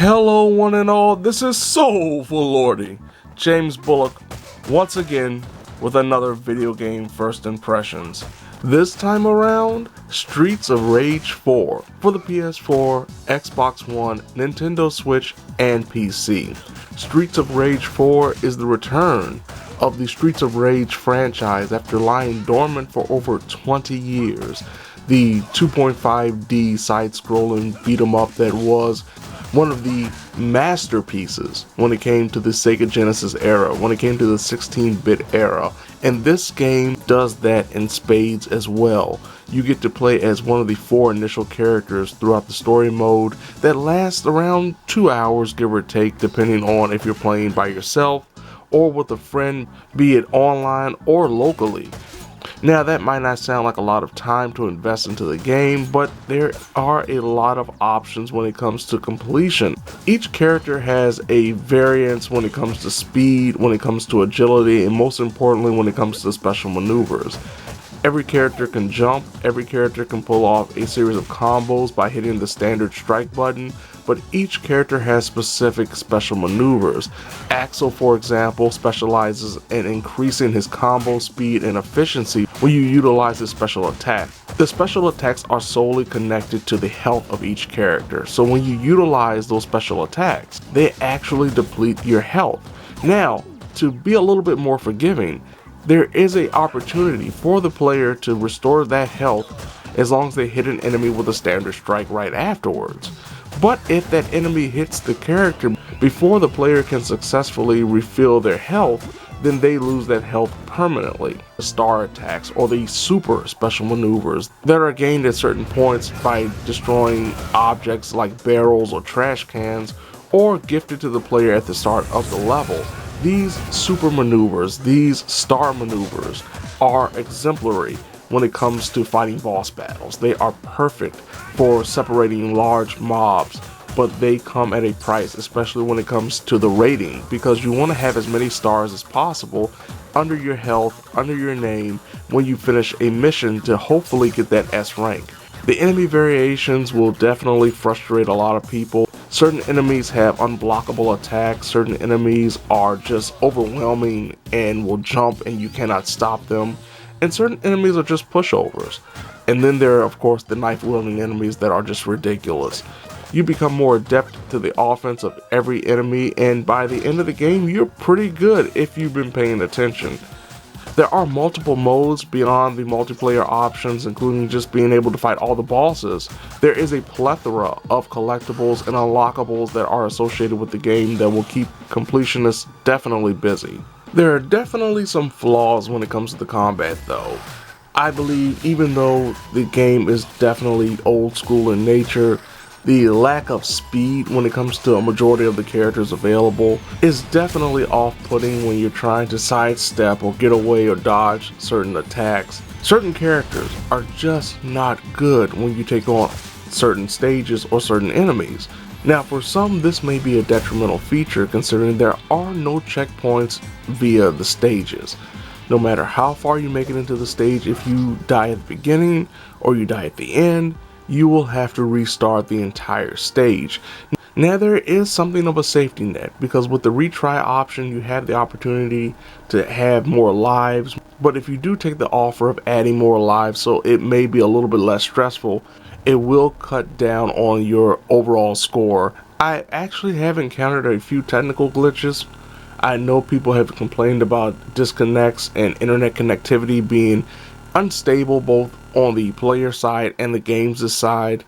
Hello one and all, this is Soulful Lordy, James Bullock, once again with another video game first impressions. This time around, Streets of Rage 4 for the PS4, Xbox One, Nintendo Switch, and PC. Streets of Rage 4 is the return of the Streets of Rage franchise after lying dormant for over 20 years. The 2.5D side-scrolling beat-em-up that was one of the masterpieces when it came to the Sega Genesis era, when it came to the 16-bit era. And this game does that in spades as well. You get to play as one of the 4 initial characters throughout the story mode that lasts around 2 hours, give or take, depending on if you're playing by yourself or with a friend, be it online or locally. Now that might not sound like a lot of time to invest into the game, but there are a lot of options when it comes to completion. Each character has a variance when it comes to speed, when it comes to agility, and most importantly when it comes to special maneuvers. Every character can jump, every character can pull off a series of combos by hitting the standard strike button, but each character has specific special maneuvers. Axel, for example, specializes in increasing his combo speed and efficiency when you utilize his special attack. The special attacks are solely connected to the health of each character, so when you utilize those special attacks, they actually deplete your health. Now, to be a little bit more forgiving, there is an opportunity for the player to restore that health as long as they hit an enemy with a standard strike right afterwards. But if that enemy hits the character before the player can successfully refill their health, then they lose that health permanently. The star attacks or the super special maneuvers that are gained at certain points by destroying objects like barrels or trash cans, or gifted to the player at the start of the level. These super maneuvers, these star maneuvers, are exemplary when it comes to fighting boss battles. They are perfect for separating large mobs, but they come at a price, especially when it comes to the rating, because you want to have as many stars as possible under your health, under your name, when you finish a mission to hopefully get that S rank. The enemy variations will definitely frustrate a lot of people. Certain enemies have unblockable attacks, certain enemies are just overwhelming and will jump and you cannot stop them, and certain enemies are just pushovers. And then there are of course the knife-wielding enemies that are just ridiculous. You become more adept to the offense of every enemy, and by the end of the game you're pretty good if you've been paying attention. There are multiple modes beyond the multiplayer options, including just being able to fight all the bosses. There is a plethora of collectibles and unlockables that are associated with the game that will keep completionists definitely busy. There are definitely some flaws when it comes to the combat though. I believe even though the game is definitely old school in nature, the lack of speed when it comes to a majority of the characters available is definitely off-putting when you're trying to sidestep or get away or dodge certain attacks. Certain characters are just not good when you take on certain stages or certain enemies. Now for some this may be a detrimental feature considering there are no checkpoints via the stages. No matter how far you make it into the stage, if you die at the beginning or you die at the end, you will have to restart the entire stage. Now there is something of a safety net, because with the retry option you have the opportunity to have more lives, but if you do take the offer of adding more lives so it may be a little bit less stressful, it will cut down on your overall score. I actually have encountered a few technical glitches. I know people have complained about disconnects and internet connectivity being unstable both on the player side and the game's side,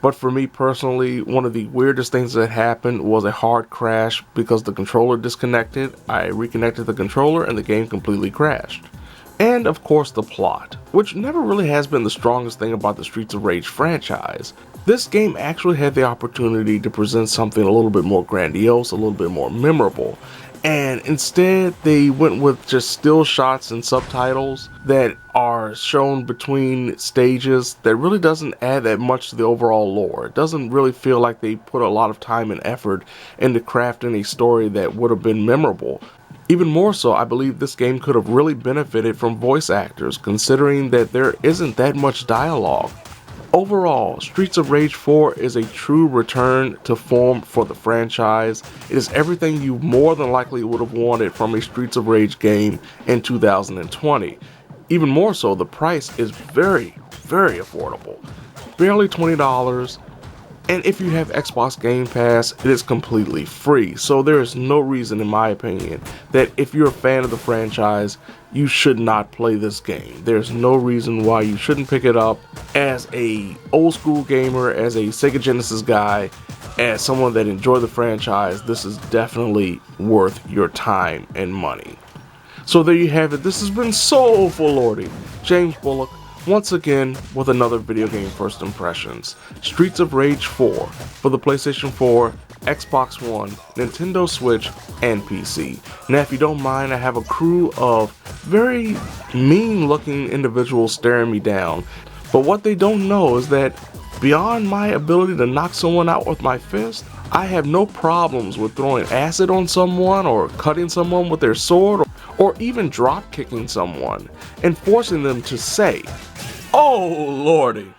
but for me personally, one of the weirdest things that happened was a hard crash because the controller disconnected. I reconnected the controller and the game completely crashed. And of course the plot, which never really has been the strongest thing about the Streets of Rage franchise. This game actually had the opportunity to present something a little bit more grandiose, a little bit more memorable, and instead they went with just still shots and subtitles that are shown between stages that really doesn't add that much to the overall lore. It doesn't really feel like they put a lot of time and effort into crafting a story that would have been memorable. Even more so, I believe this game could have really benefited from voice actors, considering that there isn't that much dialogue. Overall, Streets of Rage 4 is a true return to form for the franchise. It is everything you more than likely would have wanted from a Streets of Rage game in 2020. Even more so, the price is very, very affordable. Barely $20. And if you have Xbox Game Pass, it is completely free. So there is no reason, in my opinion, that if you're a fan of the franchise, you should not play this game. There's no reason why you shouldn't pick it up. As a old school gamer, as a Sega Genesis guy, as someone that enjoyed the franchise, this is definitely worth your time and money. So there you have it. This has been Soulful Lordy, James Bullock, once again with another video game first impressions. Streets of Rage 4 for the PlayStation 4, Xbox One, Nintendo Switch, and PC. Now if you don't mind, I have a crew of very mean looking individuals staring me down. But what they don't know is that beyond my ability to knock someone out with my fist, I have no problems with throwing acid on someone or cutting someone with their sword or even drop kicking someone and forcing them to say, "Oh Lordy."